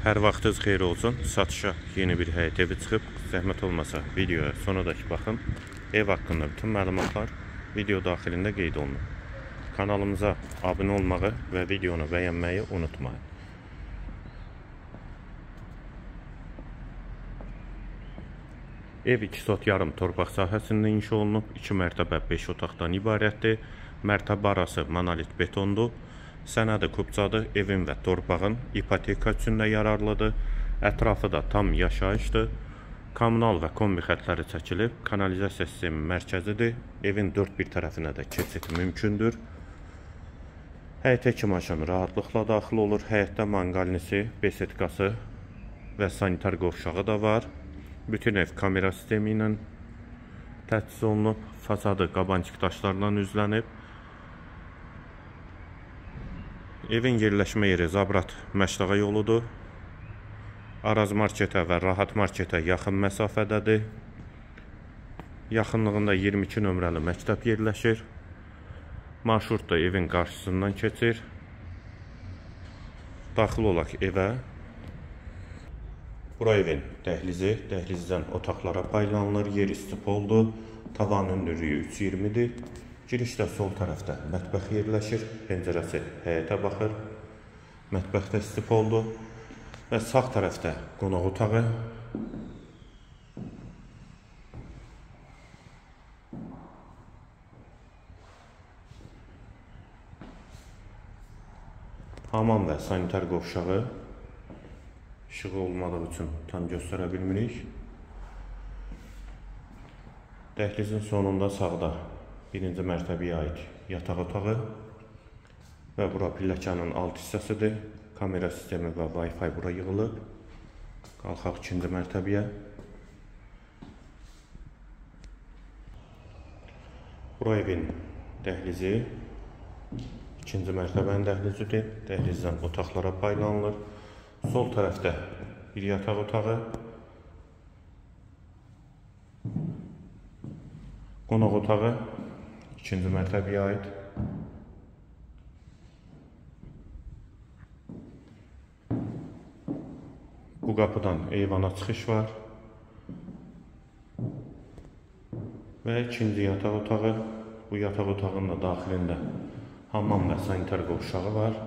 Hər vaxtınız xeyir olsun. Satışa yeni bir həyət evi çıxıb. Zəhmət olmasa videoya sonadakı baxın. Ev haqqında bütün məlumatlar video daxilində qeyd olunur. Kanalımıza abunə olmağı və videonu bəyənməyi unutmayın. Ev 2 sot yarım torpaq sahəsində inşa olunub. 2 mərtəbə 5 otaqdan ibarətdir. Mərtəbə arası monolit betondur. Sənədi kubcadır. Evin və torpağın ipoteka üçün də yararlıdır. Ətrafı da tam yaşayışdır. Kommunal və kombi xətləri çəkilib. Kanalizasiya sistemi mərkəzidir. Evin dörd bir tərəfinə də keçid mümkündür. Həyətə 2 maşın rahatlıqla daxil olur. Həyətdə manqalnisi, besetkası və sanitar qovşağı da var. Bütün ev kamera sistemi ilə təchiz olunub. Fasadı qabancıq daşlardan üzlənib. Evin yerləşmə yeri Zabrat Məşdağa yoludur. Araz marketə və Rahat marketə yaxın məsafədədir. Yaxınlığında 22 nömrəli məktəb yerləşir. Marşrut da evin qarşısından keçir. Daxil olaq evə. Bura evin dəhlizi. Dəhlizdən otaqlara paylanılır. Yer istipoldur. Tavan hündürlüyü 3.20-dir. Girişdə sol tərəfdə mətbəx yerləşir. Pəncərəsi həyətə baxır. Mətbəxdə istipoldur. Və sağ tərəfdə qonaq otağı. Hamam və sanitar qovşağı. İşığı olmadığı üçün tam göstərə bilmirik. Dəhlizin sonunda sağda birinci mərtəbəyə aid yataq otağı və bura pilləkanın alt hissəsidir. Kamera sistemi və Wi-Fi bura yığılıb. Qalxaq ikinci mərtəbəyə. Bura evin dəhlizi. İkinci mərtəbənin dəhlizidir. Dəhlizdən otaqlara paylanılır. Sol tərəfdə bir yataq otağı. Qonaq otağı. İkinci mərtəbəyə aid. Bu qapıdan eyvana çıxış var. Və ikinci yataq otağı. Bu yataq otağının da daxilində hamam və sanitar qovşağı var.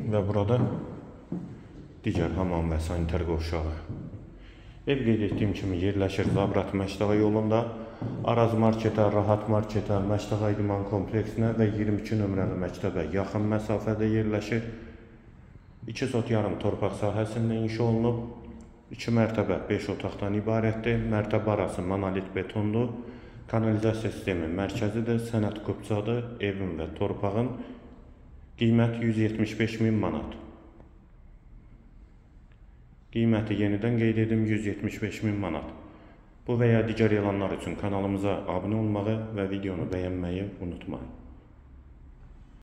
Və burada digər hamam və sanitar qovşağı. Ev qeyd etdiyim kimi yerləşir Zabrat Məşdağa yolunda. Araz marketə, Rahat marketə, Məşdağa idman kompleksinə və 22 nömrəli məktəbə yaxın məsafədə yerləşir. 2 sot yarım torpaq sahəsində inşa olunub. 2 mərtəbə 5 otaqdan ibarətdir. Mərtəbə arası monolit betondur. Kanalizasiya sistemi mərkəzidir. Sənəd kubcadır. Evin və torpağın qiymət 175.000 manat. Qiyməti yenidən qeyd edim 175.000 manat. Bu və ya digər elanlar üçün kanalımıza abunə olmağı və videonu bəyənməyi unutmayın.